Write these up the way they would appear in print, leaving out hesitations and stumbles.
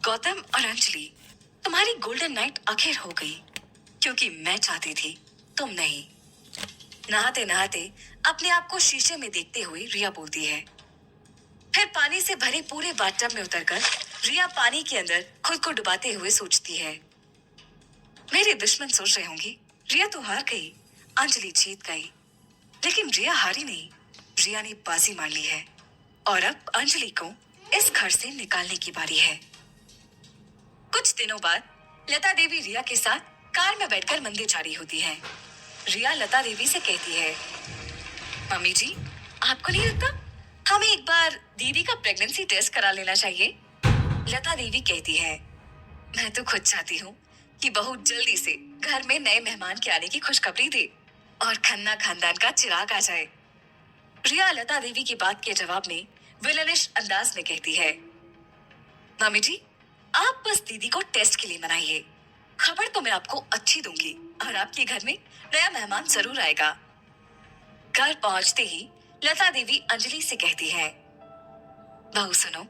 गौतम और अंजलि, तुम्हारी golden night आखिर हो गई, क्योंकि मैं चाहती थी, तुम नहीं। नहाते नहाते अपने आप को शीशे में देखते हुए रिया बोलती है। फिर पानी से भरे पूरे बाथटब में उतरकर रिया पानी के अंदर खुद को डुबाते हुए सोचती है, मेरे दुश्मन सोच रहे होंगे रिया तो हार गई, अंजलि जीत गई। लेकिन रिया हारी नहीं, रिया ने बाजी मार ली है और अब अंजलि को इस घर से निकालने की बारी है। कुछ दिनों बाद लता देवी रिया के साथ कार में बैठकर मंदिर जा रही होती है। रिया लता देवी से कहती है, मम्मी जी, आपको नहीं लगता हमें एक बार दीदी का प्रेगनेंसी टेस्ट करा लेना चाहिए? लता देवी कहती है, मैं तो खुद चाहती हूँ कि बहू जल्दी से घर में नए मेहमान के आने की खुशखबरी दे और खन्ना खानदान का चिराग आ जाए। रिया लता देवी की बात के जवाब में विलनिश अंदाज में कहती है, मम्मी जी, आप बस दीदी को टेस्ट के लिए मनाइए। खबर तो मैं आपको अच्छी दूंगी और आपके घर में नया मेहमान जरूर आएगा। घर पहुंचते ही लता देवी अंजलि से कहती है, बहू सुनो,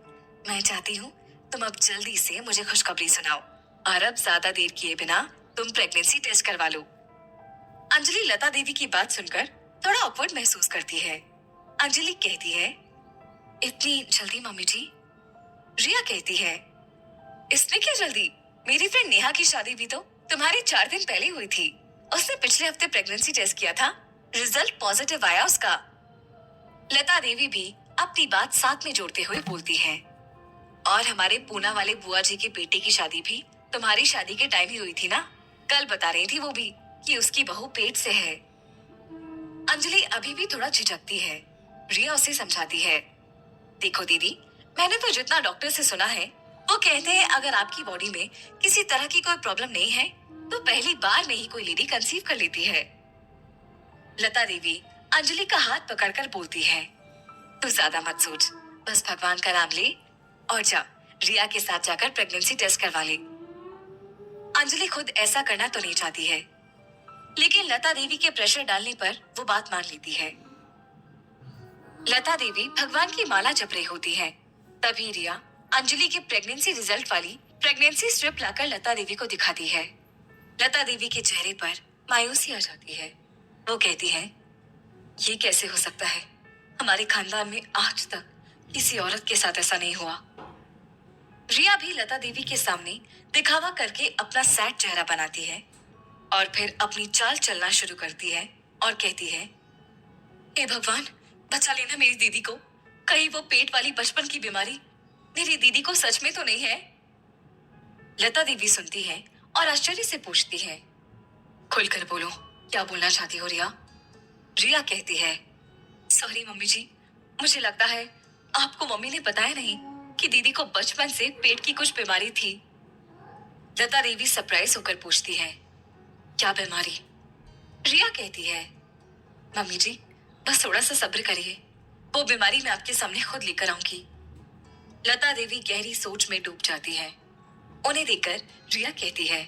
मैं चाहती हूँ तुम अब जल्दी से मुझे खुशखबरी सुनाओ और अब ज्यादा देर किए बिना तुम प्रेगनेंसी टेस्ट करवा लो। अंजलि लता देवी की बात सुनकर थोड़ा ऑकवर्ड महसूस करती है। अंजलि कहती है, इतनी जल्दी मम्मी जी? रिया कहती है, इसमें क्या जल्दी, मेरी फ्रेंड नेहा की शादी भी तो तुम्हारी 4 दिन पहले हुई थी। उसने पिछले हफ्ते प्रेगनेंसी टेस्ट किया था, रिजल्ट पॉजिटिव आया उसका। लता देवी भी अपनी बात साथ में जोड़ते हुए बोलती है, और हमारे पूना वाले बुआ जी के बेटे की शादी भी तुम्हारी शादी के टाइम ही हुई थी ना? कल बता रही थी वो भी कि उसकी बहू पेट से है। अंजलि अभी भी थोड़ा झिझकती है। रिया उसे समझाती है, देखो दीदी, मैंने तो जितना डॉक्टर से सुना है वो कहते हैं अगर आपकी बॉडी में किसी तरह की कोई प्रॉब्लम नहीं है तो पहली बार में ही कोई लेडी कंसीव कर लेती है। लता देवी अंजलि का हाथ पकड़कर बोलती है, तू ज्यादा मत सोच, बस भगवान का नाम ले और जा रिया के साथ जाकर प्रेगनेंसी टेस्ट करवा ले। अंजलि खुद ऐसा करना तो नहीं चाहती है, लेकिन लता देवी के प्रेशर डालने पर वो बात मान लेती है। लता देवी भगवान की माला जप रही होती है। तभी रिया अंजलि के प्रेगनेंसी रिजल्ट वाली प्रेगनेंसी स्ट्रिप लाकर लता देवी को दिखाती है। लता देवी के चेहरे पर मायूसी आ जाती है। वो कहती है, ये कैसे हो सकता है? हमारे खानदान में आज तक किसी औरत के साथ ऐसा नहीं हुआ। रिया भी लता देवी के सामने दिखावा करके अपना सैड चेहरा बनाती है और फिर अपनी चाल चलना शुरू करती है और कहती है, हे भगवान, बचा लेना मेरी दीदी को, कहीं वो पेट वाली बचपन की बीमारी मेरी दीदी को सच में तो नहीं है। लता देवी सुनती है और आश्चर्य से पूछती है, खुलकर बोलो, क्या बोलना चाहती हो रिया? रिया कहती है, सॉरी मम्मी जी, मुझे लगता है आपको मम्मी ने बताया नहीं कि दीदी को बचपन से पेट की कुछ बीमारी थी। लता देवी सरप्राइज होकर पूछती है, क्या बीमारी? रिया कहती है, मम्मी जी, बस थोड़ा सा सब्र करिए, वो बीमारी मैं आपके सामने खुद लेकर आऊंगी। लता देवी गहरी सोच में डूब जाती है। उन्हें देखकर रिया कहती है,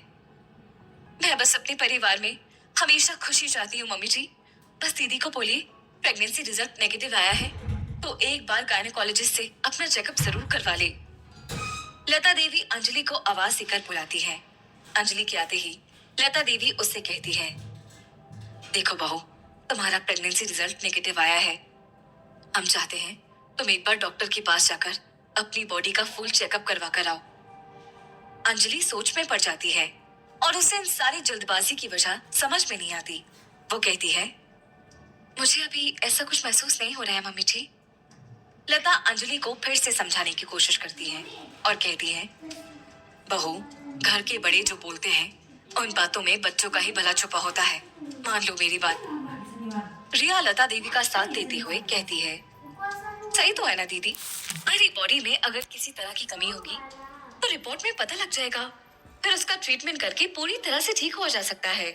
मैं बस अपने परिवार में हमेशा खुशी चाहती हूँ मम्मी जी, बस दीदी को बोलिए प्रेगनेंसी रिजल्ट नेगेटिव आया है तो एक बार गायनेकोलॉजिस्ट से अपना चेकअप जरूर करवा ले। लता देवी अंजलि को आवाज देकर बुलाती है। अंजलि के आते ही लता देवी उससे कहती है, देखो बहू, तुम्हारा प्रेगनेंसी रिजल्ट नेगेटिव आया है। हम चाहते हैं तुम एक बार डॉक्टर के पास जाकर अपनी बॉडी का फुल चेकअप करवा कर आओ। अंजलि सोच में पड़ जाती है और उसे इन सारी जल्दबाजी की वजह समझ में नहीं आती। वो कहती है, मुझे अभी ऐसा कुछ महसूस नहीं हो रहा है मम्मी जी। लता अंजलि को फिर से समझाने की कोशिश करती है और कहती है, बहू, घर के बड़े जो बोलते हैं उन बातों में बच्चों का ही भला छुपा होता है, मान लो मेरी बात। रिया लता देवी का साथ देते हुए कहती है, सही तो है ना दीदी, हमारी बॉडी में अगर किसी तरह की कमी होगी तो रिपोर्ट में पता लग जाएगा, फिर उसका ट्रीटमेंट करके पूरी तरह से ठीक हो जा सकता है।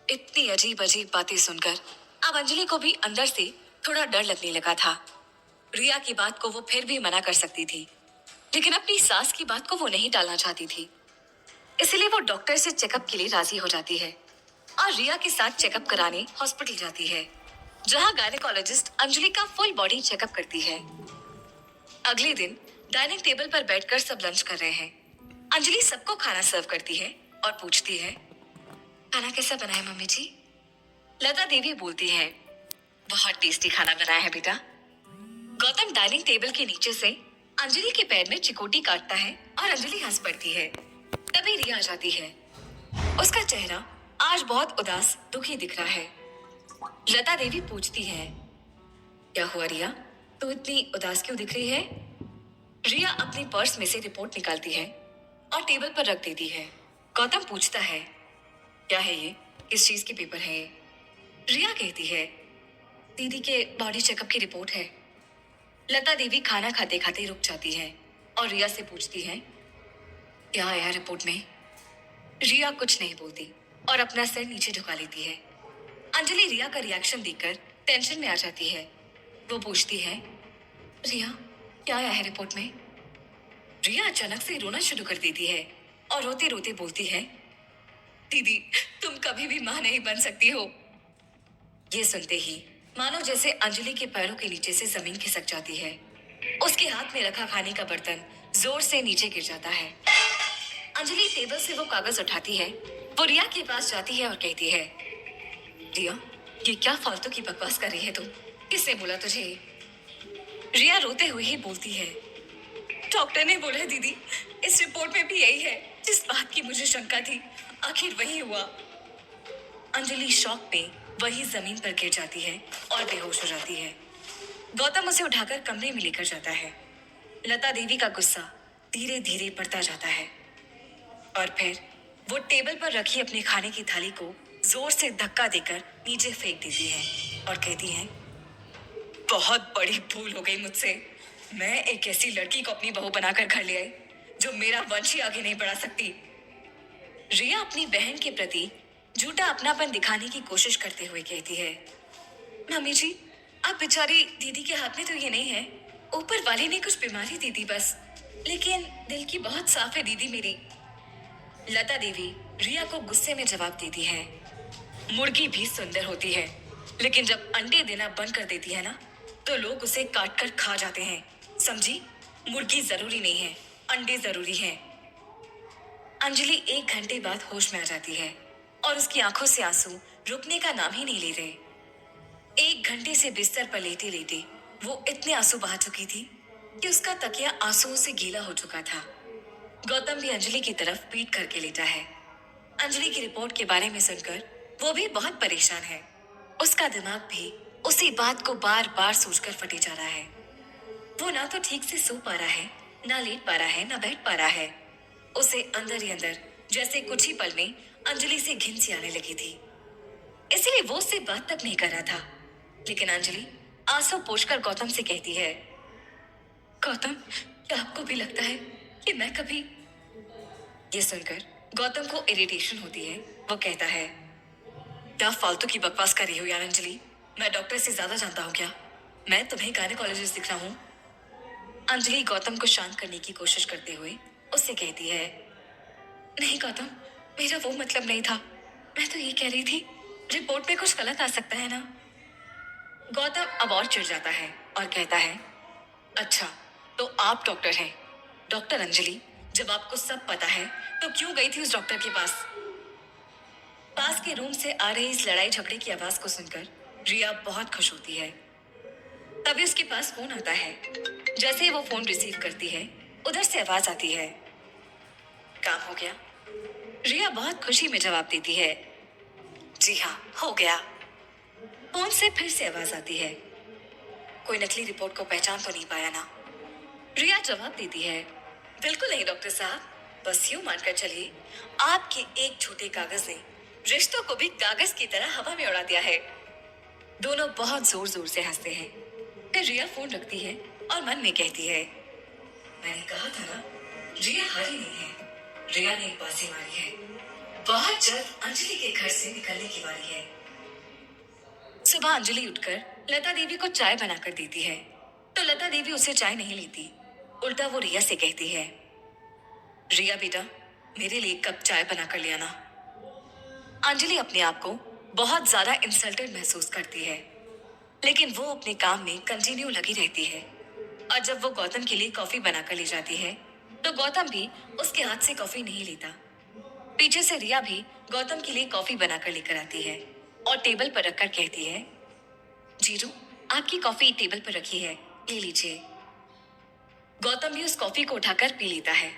इतनी अजीब अजीब बातें सुनकर अब अंजलि को भी अंदर से थोड़ा डर लगने लगा था। रिया की बात को वो फिर भी मना कर सकती थी, लेकिन अपनी सास की बात को वो नहीं टालना चाहती थी। इसलिए वो डॉक्टर से चेकअप के लिए राजी हो जाती है और रिया के साथ चेकअप कराने हॉस्पिटल जाती है, जहां गायनेकोलॉजिस्ट अंजलि का फुल बॉडी चेकअप करती है। अगले दिन डाइनिंग टेबल पर बैठकर सब लंच कर रहे हैं। अंजलि सबको खाना सर्व करती है और पूछती है, खाना कैसा बना है मम्मी जी? लता देवी बोलती है, बहुत टेस्टी खाना बनाया है बेटा। गौतम डाइनिंग टेबल के नीचे से अंजलि के पैर में चिकोटी काटता है और अंजलि हंस पड़ती है। तभी रिया आ जाती है। उसका चेहरा आज बहुत उदास दुखी दिख रहा है। लता देवी पूछती है, क्या हुआ रिया, तू इतनी उदास क्यों दिख रही है? रिया अपने पर्स में से रिपोर्ट निकालती है और टेबल पर रख देती है। गौतम पूछता है, क्या है ये, किस चीज के पेपर है ये? रिया कहती है, दीदी के बॉडी चेकअप की रिपोर्ट है। लता देवी खाना खाते खाते रुक जाती है और रिया से पूछती है, क्या आया रिपोर्ट में? रिया कुछ नहीं बोलती और अपना सिर नीचे झुका लेती है। अंजलि रिया का रिएक्शन देखकर टेंशन में आ जाती है। वो पूछती है, रिया क्या आया है रिपोर्ट में? रिया अचानक से रोना शुरू कर देती है और रोते रोते बोलती है, दीदी तुम कभी भी मां नहीं बन सकती हो। ये सुनते ही मानो जैसे अंजलि के पैरों के नीचे से जमीन खिसक जाती है। उसके हाथ में रखा खाने का बर्तन जोर से नीचे गिर जाता है। अंजलि टेबल से वो कागज उठाती है। वो रिया के पास जाती है और कहती है, रिया ये क्या फालतू की बकवास कर रही है तुम? किसने बोला तुझे? रिया रोते हुए ही बोलती है, डॉक्टर ने बोला है दीदी, इस रिपोर्ट में भी यही है जिस बात की मुझे शंका थी, आखिर वही हुआ। अंजलि शॉक में वही जमीन पर गिर जाती है और बेहोश हो जाती है। गौतम उसे उठाकर कमरे में लेकर जाता है। लता देवी का गुस्सा धीरे धीरे बढ़ता जाता है और फिर वो टेबल पर रखी अपने खाने की थाली को जोर से धक्का देकर नीचे फेंक देती है और कहती है, बहुत बड़ी भूल हो गई मुझसे। मैं एक ऐसी लड़की को अपनी बहू बनाकर घर ले आई जो मेरा वंश ही आगे नहीं बढ़ा सकती। रिया अपनी बहन के प्रति झूठा अपनापन दिखाने की कोशिश करते हुए कहती है, मम्मी जी आप बेचारी दीदी के हाथ में तो ये नहीं है, ऊपर वाले ने कुछ बीमारी दी थी बस, लेकिन दिल की बहुत साफ है दीदी मेरी। लता देवी रिया को गुस्से में जवाब देती है, मुर्गी भी सुंदर होती है, लेकिन जब अंडे देना बंद कर देती है ना तो लोग उसे काट कर खा जाते हैं, समझी? मुर्गी जरूरी नहीं है, अंडे जरूरी हैं। अंजलि 1 घंटे बाद होश में आ जाती है और उसकी आंखों से आंसू रुकने का नाम ही नहीं ले रहे। 1 घंटे से बिस्तर पर लेटे लेटे वो इतने आंसू बहा चुकी थी कि उसका तकिया आंसुओं से गीला हो चुका था। गौतम भी अंजलि की तरफ पीट करके लेटा है। अंजलि की रिपोर्ट के बारे में सुनकर वो भी बहुत परेशान है। उसका दिमाग भी उसी बात को बार बार सोचकर फटे जा रहा है। वो ना तो ठीक से सो पा रहा है, ना लेट पा रहा है, ना बैठ पा रहा है। उसे अंदर ही अंदर जैसे कुछ ही पल में अंजलि से घिन सी आने लगी थी। इसीलिए वो उससे बात तक नहीं कर रहा था। लेकिन अंजलि आंसू पोंछकर गौतम से कहती है, गौतम क्या आपको भी लगता है कि मैं कभी? ये सुनकर गौतम को इरिटेशन होती है। वो कहता है, क्या फालतू की बकवास कर रही हो यार अंजलि? मैं डॉक्टर से ज्यादा जानता हूँ क्या? मैं तुम्हें गायनेकोलॉजिस्ट दिख रहा हूँ? अंजलि गौतम को शांत करने की कोशिश करते हुए उससे कहती है, नहीं गौतम, मेरा वो मतलब नहीं था। मैं तो ये कह रही थी, रिपोर्ट में कुछ गलत आ सकता है ना? गौतम अब और चिढ़ जाता है और कहता है, अच्छा तो आप डॉक्टर हैं? डॉक्टर अंजलि, जब आपको सब पता है तो क्यों गई थी उस डॉक्टर के पास? पास के रूम से आ रही इस लड़ाई झगड़े की आवाज को सुनकर रिया बहुत खुश होती है। तभी उसके पास फोन आता है। जैसे ही वो फोन रिसीव करती है, उधर से आवाज आती है, काम हो गया? रिया बहुत खुशी में जवाब देती है, जी हाँ हो गया। फोन से फिर से आवाज आती है, कोई नकली रिपोर्ट को पहचान तो नहीं पाया ना? रिया जवाब देती है, बिल्कुल नहीं डॉक्टर साहब, बस यूं मानकर चलिए आपके एक छोटे कागज ने रिश्तों को भी कागज की तरह हवा में उड़ा दिया है। दोनों बहुत जोर जोर से हंसते हैं। फिर रिया फोन रखती है और मन में कहती है, मैंने कहा था ना, रिया हारी नहीं है। रिया ने एक बाजी मारी है। बहुत जल्द अंजलि के घर से निकलने की बारी है। सुबह अंजलि उठकर लता देवी को चाय बनाकर देती है तो लता देवी उसे चाय नहीं लेती। उल्टा वो रिया से कहती है, रिया बेटा मेरे लिए 1 कप चाय बनाकर ले आना। अंजलि अपने आप को बहुत ज्यादा इंसल्टेड महसूस करती है, लेकिन वो अपने काम में कंटिन्यू लगी रहती है। और जब वो गौतम के लिए कॉफी बनाकर ले जाती है तो गौतम भी उसके हाथ से कॉफी नहीं लेता। पीछे से रिया भी गौतम के लिए कॉफी बनाकर लेकर आती है और टेबल पर रखकर कहती है, जीरू, आपकी कॉफी टेबल पर रखी है, ले लीजिए। गौतम भी उस कॉफी को उठाकर पी लेता है।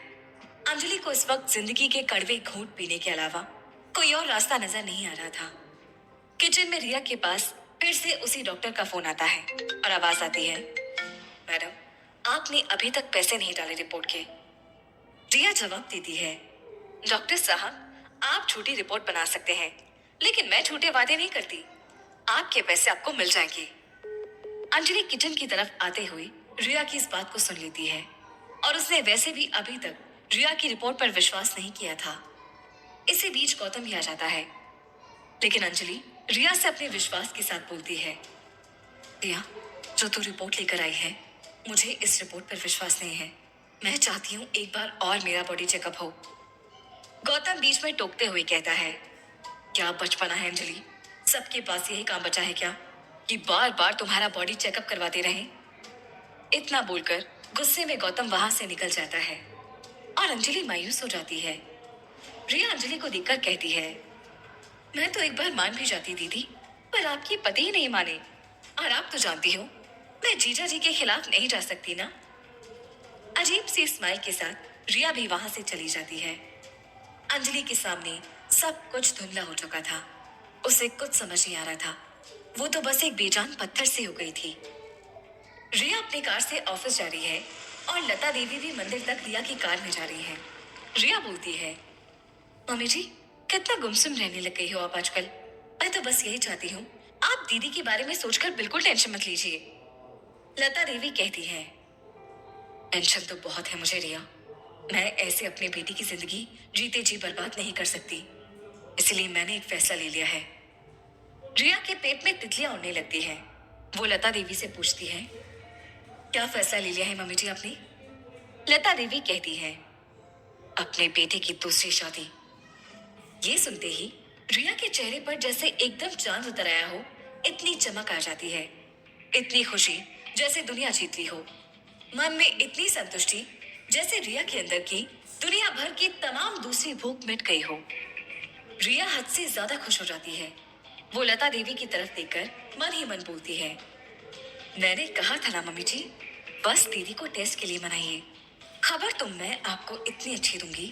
अंजलि को इस वक्त जिंदगी के कड़वे घूंट पीने के अलावा कोई और रास्ता नजर नहीं आ रहा था। किचन में रिया के पास फिर से उसी डॉक्टर का फोन आता है और आवाज आती है, मैडम, आपने अभी तक पैसे नहीं डाले रिपोर्ट के। रिया जवाब देती है, डॉक्टर साहब, आप झूठी रिपोर्ट बना सकते हैं, लेकिन मैं झूठे वादे नहीं करती। आपके पैसे आपको मिल जाएंगे। अंजलि किचन की तरफ आते हुए रिया की इस बात को सुन लेती है और उसने वैसे भी अभी तक रिया की रिपोर्ट पर विश्वास नहीं किया था। इसी बीच गौतम भी आ जाता है, लेकिन अंजलि रिया से अपने विश्वास के साथ बोलती है, रिया, जो तू रिपोर्ट लेकर आई है, मुझे इस रिपोर्ट पर विश्वास नहीं है। मैं चाहती हूँ एक बार और मेरा बॉडी चेकअप हो। गौतम बीच में टोकते हुए कहता है, क्या बचपना है अंजलि, सबके पास यही काम बचा है क्या कि बार बार तुम्हारा बॉडी चेकअप करवाते रहे। इतना बोलकर गुस्से में गौतम वहां से निकल जाता है और अंजलि मायूस हो जाती है। रिया अंजलि को देखकर कहती है, मैं तो एक बार मान भी जाती दीदी, पर आपके पति ही नहीं माने। और आप तो जानती हो मैं जीजा जी के खिलाफ नहीं जा सकती ना। अजीब सी स्माइल के साथ रिया भी वहां से चली जाती है। अंजलि के सामने सब कुछ धुंधला हो चुका था। उसे कुछ समझ नहीं आ रहा था। वो तो बस एक बेजान पत्थर से हो गई थी। रिया अपनी कार से ऑफिस जा रही है और लता देवी भी मंदिर तक रिया की कार में जा रही है। रिया बोलती है, मम्मी जी, कितना गुमसुम रहने लग गई हो आप आजकल। मैं तो बस यही चाहती हूँ आप दीदी के बारे में सोचकर बिल्कुल टेंशन मत लीजिए। लता देवी कहती है, टेंशन तो बहुत है मुझे रिया। मैं ऐसे अपने बेटी की जिंदगी जीते जी बर्बाद नहीं कर सकती, इसलिए मैंने एक फैसला ले लिया है। रिया के पेट में तितलियां उड़ने लगती है। वो लता देवी से पूछती है, क्या फैसला ले लिया है मम्मी जी आपने? लता देवी कहती है, अपने बेटे की दूसरी शादी। ये सुनते ही रिया के चेहरे पर जैसे एकदम चांद उतर आया हो, इतनी चमक आ जाती है, इतनी खुशी जैसे दुनिया जीत ली हो, मन में इतनी संतुष्टि जैसे रिया के अंदर की दुनिया भर की तमाम दूसरी भूख मिट गई हो। रिया हद से ज्यादा खुश हो जाती है। वो लता देवी की तरफ देखकर मन ही मन बोलती है, मैंने कहा था ना मम्मी जी, बस दीदी को टेस्ट के लिए मनाइए। खबर तो मैं आपको इतनी अच्छी दूंगी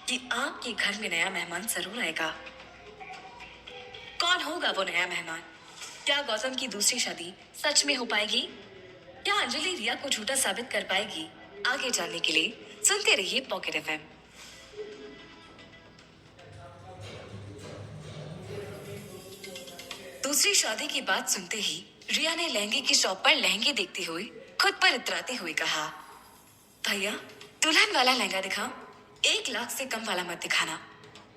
कि आपके घर में नया मेहमान जरूर आएगा। कौन होगा वो नया मेहमान? क्या गौतम की दूसरी शादी सच में हो पाएगी? क्या अंजलि रिया को झूठा साबित कर पाएगी? आगे जानने के लिए सुनते रहिए पॉकेट एफएम। दूसरी शादी की बात सुनते ही रिया ने लहंगे की शॉप पर लहंगे देखते हुए खुद पर इतराते हुए कहा, भैया, दुल्हन वाला लहंगा दिखाओ, 1 लाख से कम वाला मत दिखाना।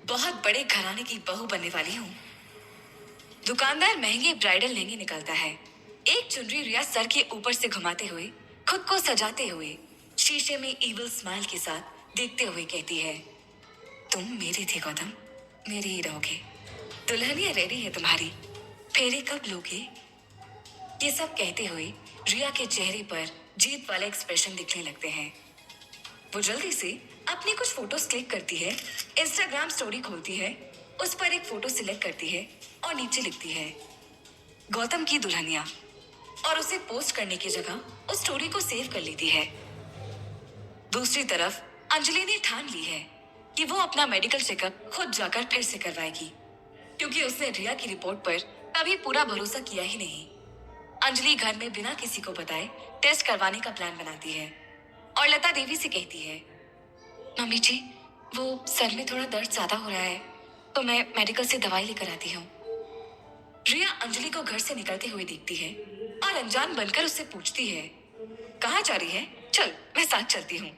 बहुत बड़े घराने की बहू बनने वाली हूँ। दुकानदार महंगे ब्राइडल लहंगे निकालता है। एक चुनरी रिया सर के ऊपर से घुमाते हुए खुद को सजाते हुए शीशे में इविल स्माइल के साथ देखते हुए कहती है, तुम मेरी थी गौतम, मेरी ही रहोगे। दुल्हनिया रेडी है तुम्हारी, फेरे कब लोगे? ये सब कहते हुए रिया के चेहरे पर जीत वाले एक्सप्रेशन दिखने लगते हैं। वो जल्दी से अपनी कुछ फोटोज क्लिक करती है, इंस्टाग्राम स्टोरी खोलती है, उस पर एक फोटो सिलेक्ट करती है और नीचे लिखती है, गौतम की दुल्हनिया, और उसे पोस्ट करने की जगह उस स्टोरी को सेव कर लेती है। दूसरी तरफ अंजलि ने ठान ली है कि वो अपना मेडिकल चेकअप खुद जाकर फिर से करवाएगी, क्योंकि उसने रिया की रिपोर्ट पर कभी पूरा भरोसा किया ही नहीं। अंजलि घर में बिना किसी को बताए टेस्ट करवाने का प्लान बनाती है और लता देवी से कहती है, मम्मी जी, वो सर में थोड़ा दर्द ज्यादा हो रहा है, तो मैं मेडिकल से दवाई लेकर आती हूँ। रिया अंजलि को घर से निकलते हुए देखती है और अनजान बनकर उससे पूछती है, कहाँ जा रही है? चल, मैं साथ चलती हूँ।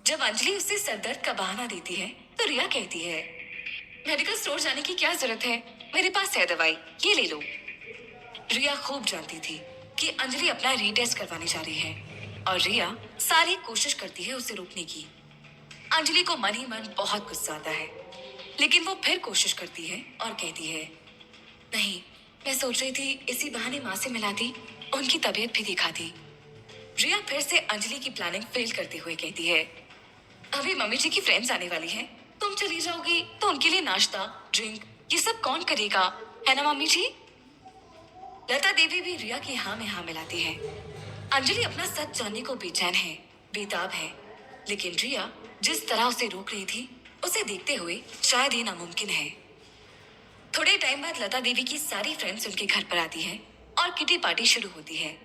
जब अंजलि उससे सर दर्द का बहाना देती है तो रिया कहती है, मेडिकल स्टोर जाने की क्या जरूरत है, मेरे पास है दवाई, ये ले लो। रिया खूब जानती थी कि अंजलि अपना रीटेस्ट करवाने जा रही है और रिया सारी कोशिश करती है उसे रोकने की। अंजलि को मन ही मन बहुत गुस्सा आता है, लेकिन वो फिर कोशिश करती है और कहती है, नहीं, मैं सोच रही थी इसी बहाने माँ से मिलाती, उनकी तबीयत भी दिखाती। रिया फिर से अंजलि की प्लानिंग फेल करते हुए कहती है, अभी मम्मी जी की फ्रेंड्स आने वाली हैं। तुम चली जाओगी तो उनके लिए नाश्ता, ड्रिंक ये सब कौन करेगा, है ना मम्मी जी? लता देवी भी रिया की हाँ में हाँ मिलाती है। अंजलि अपना सच जानने को बेचैन है, बेताब है, लेकिन रिया जिस तरह उसे रोक रही थी, उसे देखते हुए शायद ये नामुमकिन है। थोड़े टाइम बाद लता देवी की सारी फ्रेंड्स उनके घर पर आती हैं और किटी पार्टी शुरू होती है।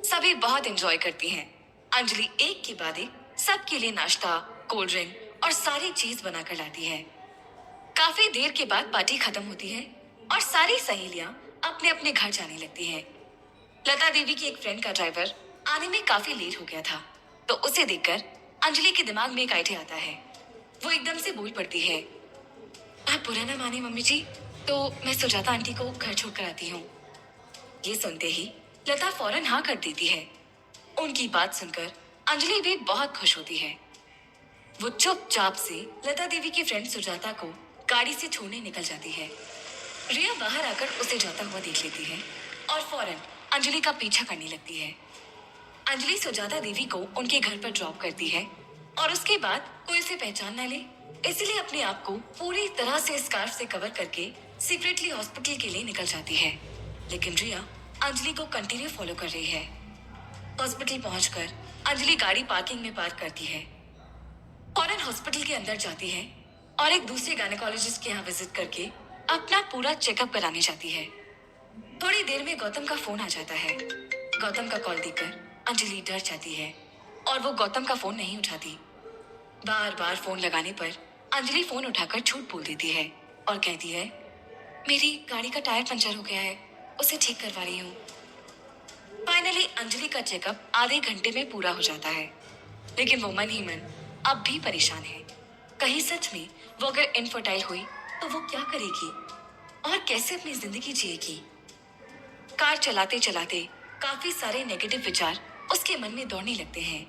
सभी बहुत एंजॉय करती हैं। अंजलि एक के बाद एक सबके लिए नाश्ता, कोल्ड ड्रिंक और सारी चीज बनाकर लाती है। काफी देर के बाद पार्टी खत्म होती है और सारी सहेलियां अपने अपने घर जाने लगती हैं। लता देवी की एक फ्रेंड का ड्राइवर आने में काफी लेट हो गया था, तो उसे देखकर अंजलि के दिमाग में एक आइडिया आता है। वो एकदम से बोल पड़ती है, आप बुरा ना माने मम्मी जी, तो मैं सुजाता आंटी को घर छोड़कर आती हूँ। ये सुनते ही लता फौरन हाँ कर देती है। उनकी बात सुनकर अंजलि भी बहुत खुश होती है। वो चुपचाप से लता देवी की फ्रेंड सुजाता को गाड़ी से छोड़ने निकल जाती है। रिया बाहर आकर उसे जाता हुआ देख लेती है और फौरन अंजलि का पीछा करने लगती है। अंजलि सुजाता देवी को उनके घर पर ड्रॉप करती है और उसके बाद कोई उसे पहचान न ले, इसलिए अपने आप को पूरी तरह से स्कार्फ से कवर करके सीक्रेटली हॉस्पिटल के लिए निकल जाती है। लेकिन रिया अंजलि को कंटिन्यू फॉलो कर रही है। हॉस्पिटल पहुंचकर अंजलि गाड़ी पार्किंग में पार्क करती है, फौरन हॉस्पिटल के अंदर जाती है और एक दूसरे गायनेकोलॉजिस्ट के यहाँ विजिट करके अपना पूरा चेकअप कराने जाती है। थोड़ी देर में गौतम का फोन आ जाता है। गौतम का कॉल देखकर अंजलि डर जाती है और वो गौतम का फोन नहीं उठाती। बार बार फोन लगाने पर अंजलि फोन उठाकर झूठ बोल देती है और कहती है, मेरी गाड़ी का टायर पंचर हो गया है, उसे ठीक करवा रही हूँ। फाइनली अंजलि का चेकअप आधे घंटे में पूरा हो जाता है, लेकिन वो मन ही मन अब भी परेशान है। कहीं सच में वो अगर इनफर्टाइल हुई तो वो क्या करेगी और कैसे अपनी जिंदगी जिएगी? कार चलाते चलाते काफी सारे नेगेटिव विचार उसके मन में दौड़ने लगते हैं।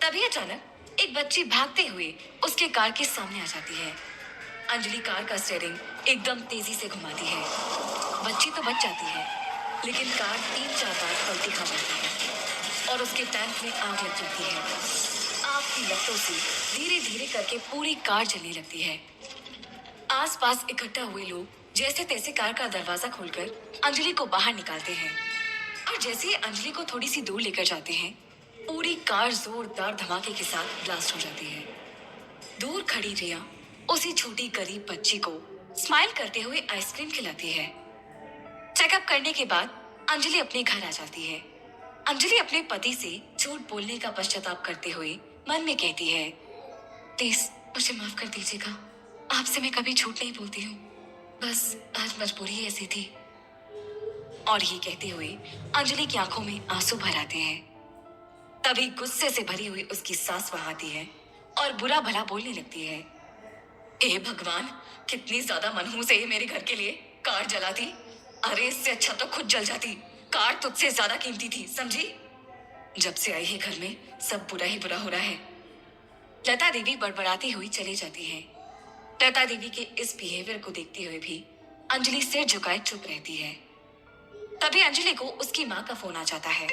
तभी अचानक एक बच्ची भागते हुए उसके कार के सामने आ जाती है। अंजलि कार का स्टीयरिंग एकदम तेजी से घुमाती है। बच्ची तो बच जाती है, लेकिन कार 3-4 बार पलटी खा जाती है और उसके टैंक में आग लग जाती है। आग की लपटों से धीरे धीरे करके पूरी कार जलने लगती है। आसपास इकट्ठा हुए लोग जैसे तैसे कार का दरवाजा खोलकर अंजलि को बाहर निकालते हैं और जैसे ही अंजलि को थोड़ी सी दूर लेकर जाते हैं, पूरी कार जोरदार धमाके के साथ ब्लास्ट हो जाती है। दूर खड़ी रिया उसी छोटी गरीब बच्ची को स्माइल करते हुए आइसक्रीम खिलाती है। चेकअप करने के बाद अंजलि अपने घर आ जाती है। अंजलि अपने पति से झूठ बोलने का पश्चाताप करते हुए मन में कहती है, प्लीज मुझे माफ कर दीजिएगा, आपसे मैं कभी झूठ नहीं बोलती हूँ, बस आज मजबूरी ऐसी थी। और ये कहते हुए अंजलि की आंखों में आंसू भर आते हैं। तभी गुस्से से भरी हुई उसकी सास वहां आती है और बुरा भला बोलने लगती है, हे भगवान, कितनी ज्यादा मनहूस है ये मेरे घर के लिए, कार जला दी। अरे इससे अच्छा तो खुद जल जाती, कार तुझसे ज्यादा कीमती थी, समझी? जब से आई है घर में सब बुरा ही बुरा हो रहा है। लता देवी बड़बड़ाती हुई चली जाती है। लता देवी के इस बिहेवियर को देखते हुए भी अंजलि सिर झुकाए चुप रहती है। तभी अंजलि को उसकी माँ का फोन आ जाता है।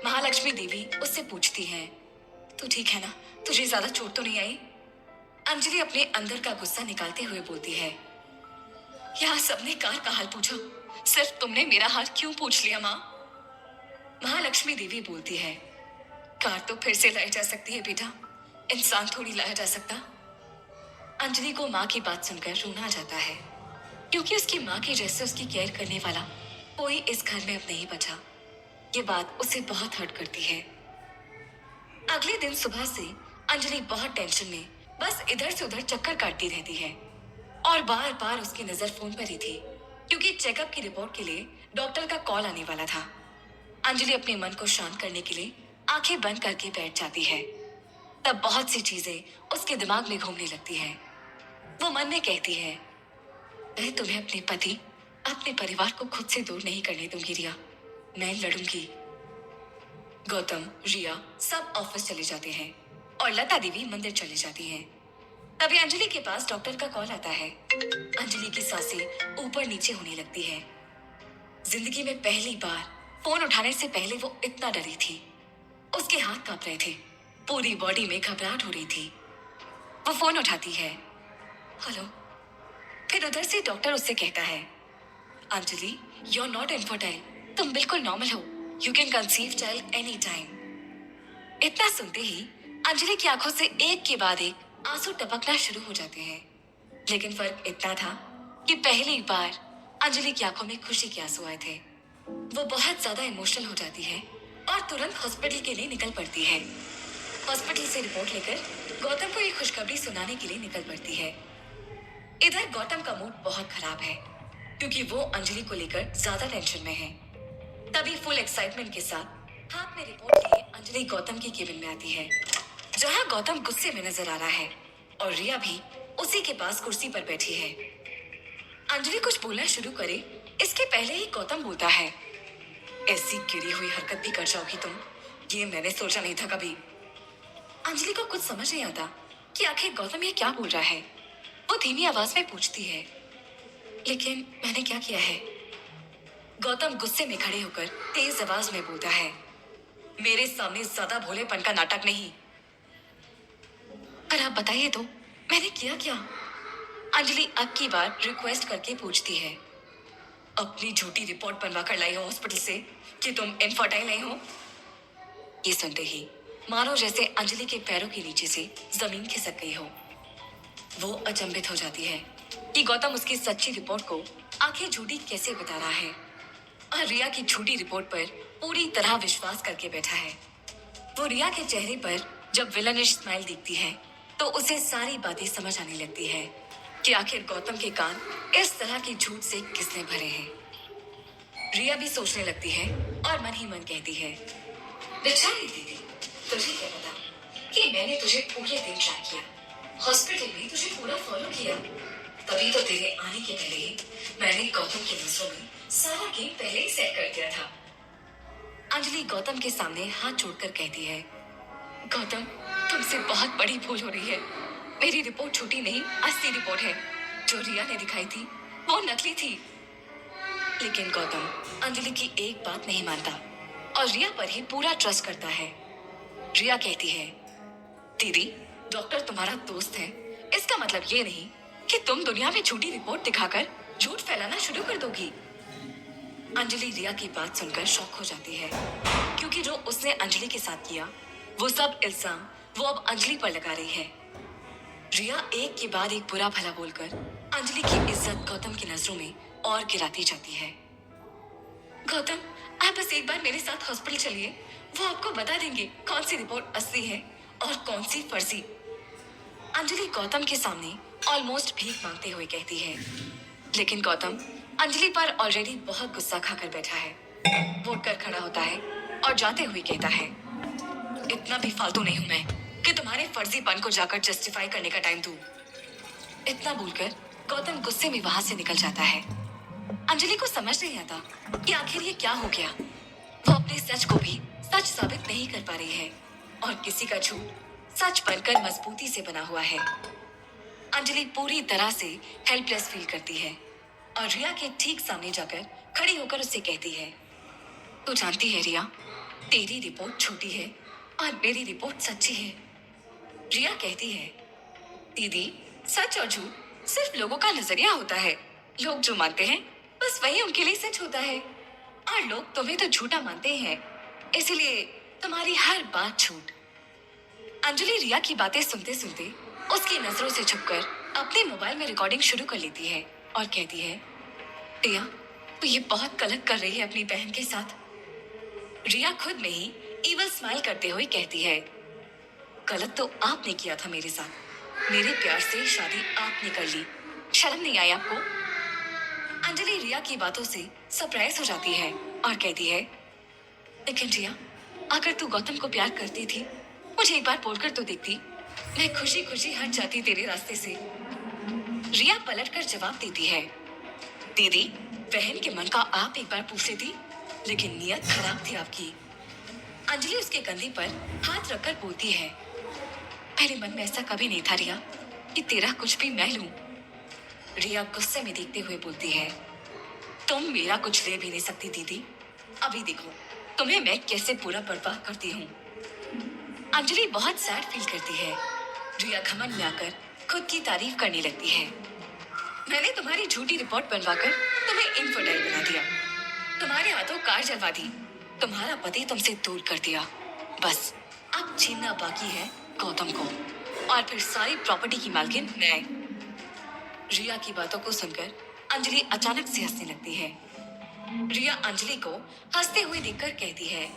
महालक्ष्मी देवी उससे पूछती है, तू ठीक है ना, तुझे ज्यादा चोट तो नहीं आई? अंजलि अपने अंदर का गुस्सा निकालते हुए बोलती है, यहाँ सबने कार का हाल पूछा, सिर्फ तुमने मेरा हाल क्यों पूछ लिया माँ? महालक्ष्मी देवी बोलती है, कार तो फिर से लाई जा सकती है बेटा, इंसान थोड़ी लाया जा सकता। अंजलि को माँ की बात सुनकर रोना आ जाता है, क्योंकि उसकी माँ के जैसे उसकी केयर करने वाला कोई इस घर में अब नहीं बचा। ये बात उसे बहुत हर्ट करती है। अगले दिन सुबह से अंजलि बहुत टेंशन में बस इधर से उधर चक्कर काटती रहती है और बार बार उसकी नजर फोन पर ही थी, क्योंकि चेकअप की रिपोर्ट के लिए डॉक्टर का कॉल आने वाला था। अंजलि अपने मन को शांत करने के लिए आंखें बंद करके बैठ जाती है। तब बहुत सी चीजें उसके दिमाग में घूमने लगती हैं। वो मन में कहती है, मैं तुम्हें अपने पति, अपने परिवार को खुद से दूर नहीं करने दूंगी रिया, मैं लड़ूंगी। गौतम, रिया सब ऑफिस चले जाते हैं और लता देवी मंदिर चली जाती हैं। तभी अंजलि के पास डॉक्टर का कॉल आता है। अंजलि की सांसें ऊपर नीचे होने लगती है। जिंदगी में पहली बार फोन उठाने से पहले वो इतना डरी थी। उसके हाथ कांप रहे थे, पूरी बॉडी में घबराहट हो रही थी। वो फोन उठाती है। हेलो। फिर उधर से डॉक्टर उससे कहता है, Anjali, you are not infertile, तुम बिल्कुल नॉर्मल हो, you can conceive child any time. इतना सुनते ही अंजलि की आंखों से एक के बाद एक आंसू टपकना शुरू हो जाते हैं। लेकिन फर्क इतना था कि पहली बार अंजलि की आंखों में खुशी के आंसू आए थे। वो बहुत ज्यादा इमोशनल हो जाती है और तुरंत हॉस्पिटल के लिए निकल पड़ती है। हॉस्पिटल से रिपोर्ट लेकर गौतम को ये खुशखबरी सुनाने के लिए निकल पड़ती है। इधर गौतम का मूड बहुत खराब है क्योंकि वो अंजलि को लेकर ज्यादा टेंशन में है। तभी फुल एक्साइटमेंट के साथ हाथ में रिपोर्ट लिए अंजलि गौतम की केबिन में आती है, जहां गौतम गुस्से में नजर आ रहा है और रिया भी उसी के पास कुर्सी पर बैठी है। अंजलि कुछ बोलना शुरू करे इसके पहले ही गौतम बोलता है, ऐसी गिरी हुई हरकत भी कर जाओगी तुम, ये मैंने सोचा नहीं था कभी। अंजलि को कुछ समझ नहीं आता कि आखिर गौतम ये क्या बोल रहा है। वो धीमी आवाज में पूछती है, लेकिन मैंने क्या किया है? गौतम गुस्से में खड़े होकर तेज आवाज में बोलता है, मेरे सामने ज्यादा भोलेपन का नाटक नहीं। पर आप बताइए तो, मैंने किया क्या? अंजलि अब की बार रिक्वेस्ट करके पूछती है। अपनी झूठी रिपोर्ट बनवा कर लाई हो हॉस्पिटल से कि तुम इनफर्टाइल नहीं हो। ये सुनते ही मानो जैसे अंजलि के पैरों के नीचे से जमीन खिसक गई हो। वो अचंभित हो जाती है कि गौतम उसकी सच्ची रिपोर्ट को आखिर झूठी कैसे बता रहा है और रिया की झूठी रिपोर्ट पर पूरी तरह विश्वास करके बैठा है। वो रिया के चेहरे पर जब विलनिश स्माइल दिखती है तो उसे सारी बातें समझ आने लगती है कि आखिर गौतम के कान इस तरह की झूठ से किसने भरे हैं। रिया भी सोचने लगती है और मन ही मन कहती है, बेचारी दीदी, तुझे क्या पता कि मैंने तुझे पूरे दिन ट्रैक किया, हॉस्पिटल में तुझे पूरा फॉलो किया। तभी तो तेरे आने के पहले ही मैंने गौतम के नजरों में सारा गेम पहले ही सेट कर दिया था। अंजलि गौतम के सामने हाथ जोड़कर कहती है, गौतम, तुमसे बहुत बड़ी भूल हो रही है। मेरी रिपोर्ट झूठी नहीं, असली रिपोर्ट है। जो रिया ने दिखाई थी वो नकली थी। लेकिन गौतम अंजलि की एक बात नहीं मानता और रिया पर ही पूरा ट्रस्ट करता है। रिया कहती है, दीदी, डॉक्टर तुम्हारा दोस्त है, इसका मतलब ये नहीं कि तुम दुनिया में झूठी रिपोर्ट दिखाकर झूठ फैलाना शुरू कर दोगी। अंजलि रिया की बात सुनकर शॉक हो जाती है क्योंकि जो उसने अंजलि के साथ किया वो सब इल्जाम वो अब अंजलि पर लगा रही है। रिया एक के बाद एक बुरा भला बोलकर अंजलि की इज्जत गौतम की नजरों में और गिराती जाती है। गौतम, आप बस एक बार मेरे साथ हॉस्पिटल चलिए, वो आपको बता देंगे कौन सी रिपोर्ट असली है और कौन सी फर्जी। अंजलि गौतम के सामने ऑलमोस्ट भीख मांगते हुए कहती है। लेकिन गौतम अंजलि पर ऑलरेडी बहुत गुस्सा खाकर बैठा है। वो उठकर खड़ा होता है और जाते हुए कहता है, इतना भी फालतू नहीं हूं मैं कि तुम्हारे फर्जीपन को जाकर जस्टिफाई करने का टाइम दूं। इतना बोलकर गौतम गुस्से में वहां से निकल जाता है। अंजलि को समझ नहीं आता कि आखिर ये क्या हो गया। वो अपने सच को भी सच साबित नहीं कर पा रही है और किसी का झूठ सच बनकर मजबूती से बना हुआ है। अंजलि पूरी तरह से हेल्पलेस फील करती है और रिया के ठीक सामने जाकर खड़ी होकर उससे कहती है, तू जानती है रिया, तेरी रिपोर्ट झूठी है और मेरी रिपोर्ट सच्ची है। रिया कहती है, दीदी, सच और झूठ सिर्फ लोगों का नजरिया होता है। लोग जो मानते हैं बस वही उनके लिए सच होता है और लोग तुम्हें तो झूठा मानते हैं, इसलिए तुम्हारी हर बात झूठ। अंजलि रिया की बातें सुनते सुनते उसकी नजरों से छुपकर अपने मोबाइल में रिकॉर्डिंग शुरू कर लेती है और कहती है, रिया, तू ये बहुत गलत कर रही है अपनी बहन के साथ। रिया खुद में ही इवल स्माइल करते हुए कहती है, गलत तो आपने किया था मेरे साथ, मेरे प्यार से शादी आपने कर ली, शर्म नहीं आई आपको? अंजलि रिया की बातों से सरप्राइज हो जाती है और कहती है, लेकिन रिया, अगर तू गौतम को प्यार करती थी मुझे एक बार बोलकर तो देखती, मैं खुशी खुशी हट जाती तेरे रास्ते से। रिया पलटकर जवाब देती है, दीदी, बहन के मन का आप एक बार पूछ लेती, लेकिन नियत खराब थी आपकी। अंजलि उसके कंधे पर हाथ रखकर बोलती है, मेरे मन में ऐसा कभी नहीं था रिया कि तेरा कुछ भी मैं लूं। रिया गुस्से में देखते हुए बोलती है, तुम मेरा कुछ ले भी नहीं सकती दीदी। अभी देखो तुम्हें मैं कैसे पूरा बर्बाद करती हूँ। अंजलि बहुत सैड फील करती है। रिया घमंड में आकर खुद की तारीफ करने लगती है। मैंने तुम्हारी झूठी रिपोर्ट बनवाकर तुम्हें इनफर्टाइल बना दिया, तुम्हारे हाथों कार जलवा दी, तुम्हारा पति तुमसे दूर कर दिया। बस अब छीनना बाकी है गौतम को, और फिर सारी प्रॉपर्टी की मालकिन मैं। रिया की बातों को सुनकर अंजलि अचानक से हंसने लगती है। रिया अंजलि को हंसते हुए देखकर कहती है,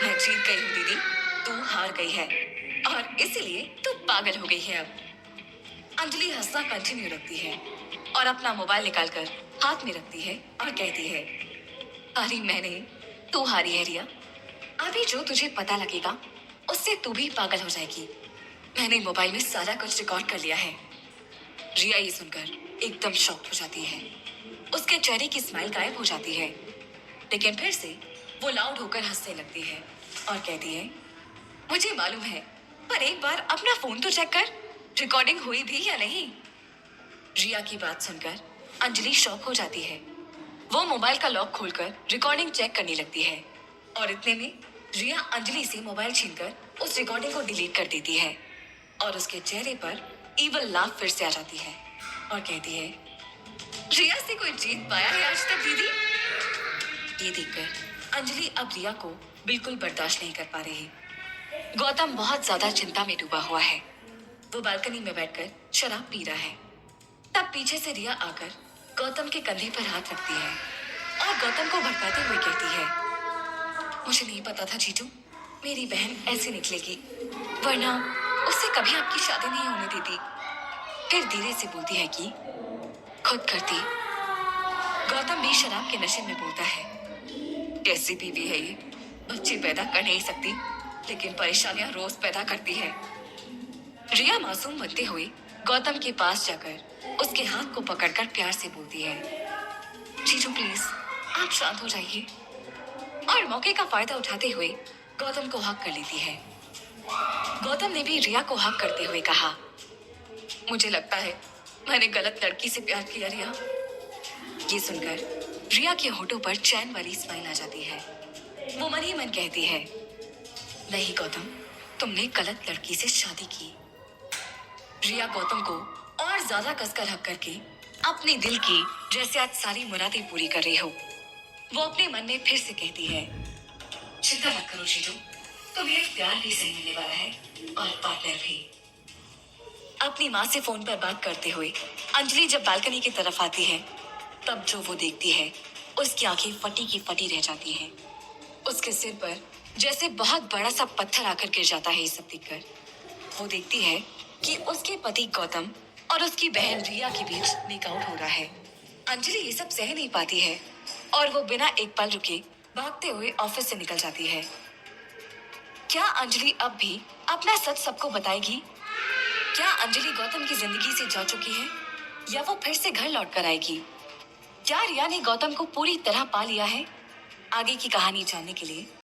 मैं जीत गई हूँ दीदी, तू हार गई है, और इसीलिए तू पागल हो गई है अब। अंजलि हंसना कंटिन्यू रखती है और अपना मोबाइल निकालकर हाथ में रखती है और कहती है, अरे मैंने, तू हारी है रिया। अभी जो तुझे पता लगेगा उससे तू भी पागल हो जाएगी। मैंने मोबाइल में सारा कुछ रिकॉर्ड कर लिया है। रिया ये सुनकर एकदम शॉक्ड हो जाती है। उसके चेहरे की स्माइल गायब हो जाती है, लेकिन फिर से वो लाउड होकर हंसने लगती है और कहती है, मुझे मालूम है, पर एक बार अपना फोन तो चेक कर, रिकॉर्डिंग हुई भी या नहीं। रिया की बात सुनकर अंजलि शॉक हो जाती है। वो मोबाइल का लॉक खोलकर रिकॉर्डिंग चेक करने लगती है, और इतने में रिया अंजलि से मोबाइल छीनकर उस रिकॉर्डिंग को डिलीट कर देती है, और उसके चेहरे पर इवल लाफ फिर से आ जाती है और कहती है, रिया से कोई जीत पाया है आज तक दीदी। ये देखकर अंजलि अब रिया को बिल्कुल बर्दाश्त नहीं कर पा रही। गौतम बहुत ज्यादा चिंता में डूबा हुआ है। वो बालकनी में बैठकर शराब पी रहा है। तब पीछे से रिया आकर गौतम के कंधे पर हाथ रखती है और गौतम को भड़काते हुए कहती है, मुझे नहीं पता था जीजू, मेरी बहन ऐसी निकलेगी, वरना उससे कभी आपकी शादी नहीं होने देती। फिर धीरे से बोलती है कि खुद करती। गौतम भी शराब के नशे में बोलता है, कैसी बीवी है ये, बच्चे पैदा कर नहीं सकती लेकिन परेशानियां रोज पैदा करती है। रिया मासूम बनते हुए गौतम के पास जाकर उसके हाथ को पकड़कर प्यार से बोलती है, जीजू प्लीज आप शांत हो जाइए, और मौके का फायदा उठाते हुए गौतम को हक कर लेती है। गौतम ने भी रिया को हक करते हुए कहा, मुझे लगता है मैंने गलत लड़की से प्यार किया रिया। ये सुनकर रिया के होठों पर चैन वाली स्माइल आ जाती है। वो मन ही मन कहती है, नहीं गौतम, तुमने गलत लड़की से शादी की। रिया गौतम को और ज्यादा कसकर हक करके अपने दिल की जैसे आज सारी मुरादें पूरी कर रही हो। वो अपने मन में फिर से कहती है, चिंता मत करो जीजू, तुम्हें प्यार भी सही मिलने वाला है और पार्टनर भी। अपनी माँ से फोन पर बात करते हुए अंजलि जब बालकनी की तरफ आती है, तब जो वो देखती है उसकी आंखें फटी की फटी रह जाती हैं। उसके सिर पर जैसे बहुत बड़ा सा पत्थर आकर गिर जाता है। ये सब देखकर वो देखती है कि उसके पति गौतम और उसकी बहन रिया के बीच मेकआउट हो रहा है। अंजलि ये सब सह नहीं पाती है और वो बिना एक पल रुके भागते हुए ऑफिस से निकल जाती है। क्या अंजलि अब भी अपना सच सबको बताएगी? क्या अंजलि गौतम की जिंदगी से जा चुकी है या वो फिर से घर लौट कर आएगी? क्या रिया ने गौतम को पूरी तरह पा लिया है? आगे की कहानी जानने के लिए